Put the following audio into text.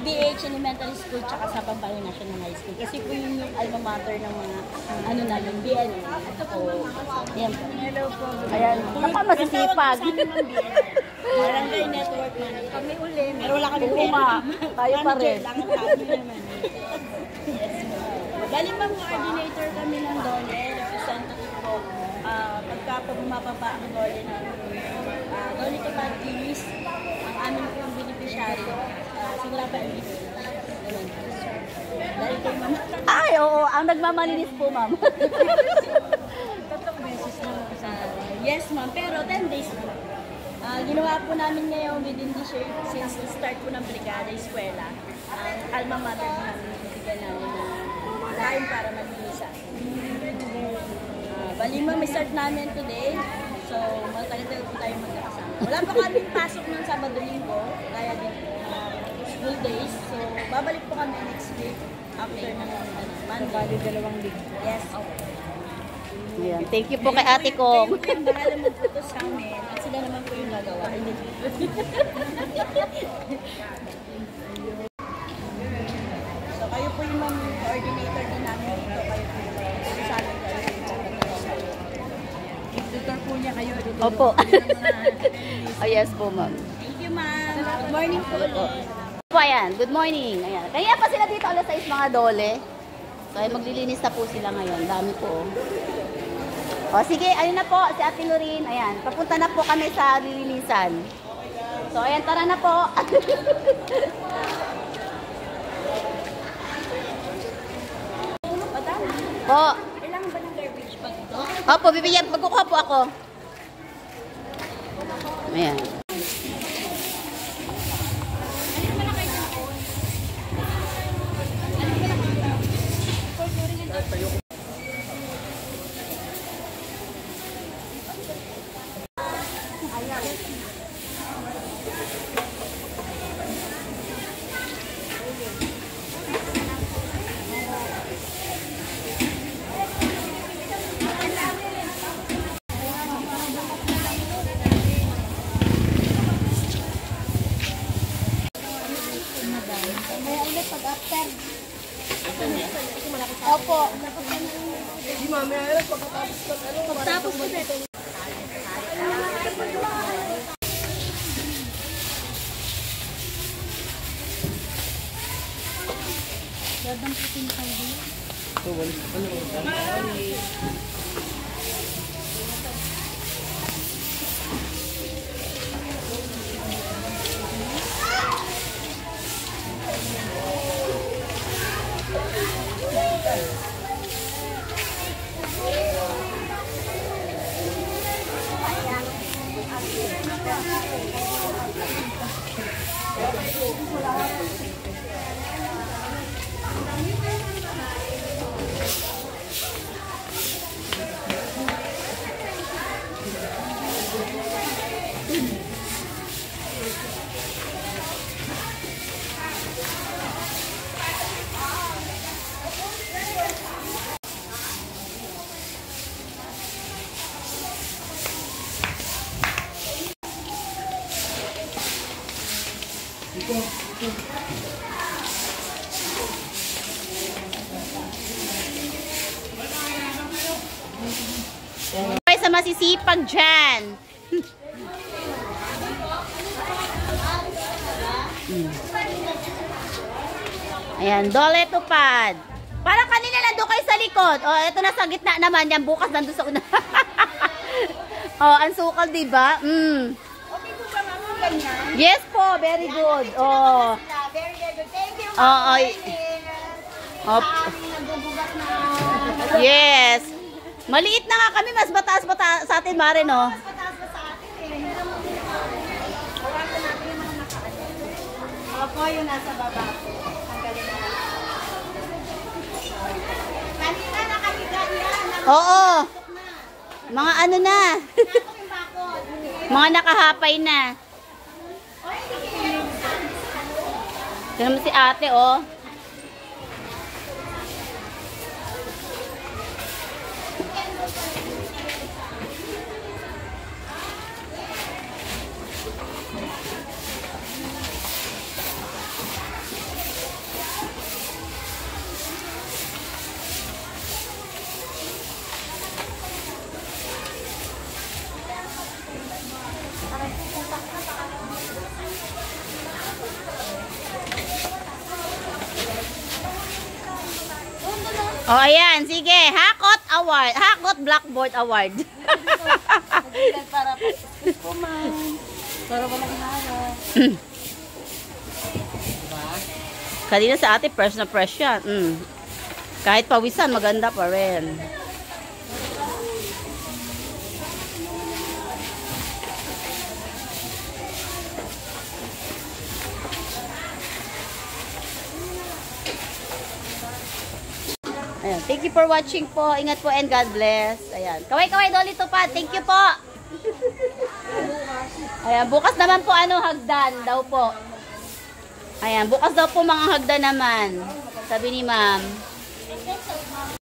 PBH Elementary School tsaka sa Pampanga National High School. Kasi po yun yung alma mater ng mga ano namin, BNA. So, yan po. Hello po. Ayan, nakamasisipag. Barangay Network Manager. Kami uli. Pero wala kami pera. Tayo pa rin. Bali ma'am, coordinator kami ng DOLE, representative po. Pagka po bumababa ang DOLE namin, DOLE to Pantinis, ang aming pong beneficiary, simula pa ang dahil po ma'am. Ay, oo, ang nagmamalinis po ma'am. Tatlong beses na yes ma'am, pero 10 days po. Ginawa po namin ngayon within this year, since the start po ng brigada, eskwela, ang alma mater po namin, bigyan namin na time para maglilisan. Bali ma'am, start namin today. So, matagal-tagal po tayo magkakasama. Wala pa kami pasok ng Sabado-Linggo, kaya din po school days. So, babalik po kami next week after ng Monday. Dalawang linggo. Yes. Yeah. Thank you po kay ate ko. Kayo bahala magputos sa amin at sila naman po yung gagawa. So, kayo po yung coordinator din namin dito. Kayo po yung sa amin kayo. Tutor po niya kayo. Opo. Oh, yes po, ma'am. Thank you, ma'am. Good morning po ulit. Po, ayan. Good morning. Ayan. Kaya pa sila dito alas 6 mga dole. So, ay maglilinis na po sila ngayon. Dami po. O, sige. Ayun na po. Si Ate Lorraine. Ayan. Papunta na po kami sa lilinisan. So, ayan. Tara na po. Po. Kailangan ba ng garbage bag ito? Opo, bibigyan. Magkukuha po ako. Ayan. Opo. Di mami, ayun, pagkatapos ko dito. Dadang putin kayo dito. So, wala pa sa masisipag dyan. Ayan, dole tupad. Parang kanina nandun kayo sa likod. O, eto na sa gitna naman. Yan, bukas nandun sa una. O, ang sukal, diba? Okay po ba, mama? Ganyan? Yes po, very good. O. Very good. Thank you, mama. Yes. Maliit na nga kami, mas mataas pa sa atin, Mare, no? Mas mataas pa sa atin, eh. Hawakan natin yung mga nakaano. Opo, yung nasa baba. Ang galing na. Kanina nakahiga yan. Oo. Mga ano na. Mga nakahapay na. Ito naman si ate, oh. Oh, ayan. Sige. Hakot Award. Hakot Blackboard Award. Para po man. Para walang harap. Kanina sa ate, fresh na fresh yan. Kahit pawisan, maganda pa rin. Ayan. Thank you for watching po. Ingat po and God bless. Ayan. Kaway-kaway Dolly Tupad. Thank you po. Ayan. Bukas naman po hagdan daw po. Ayan. Bukas daw po mga hagdan naman. Sabi ni ma'am.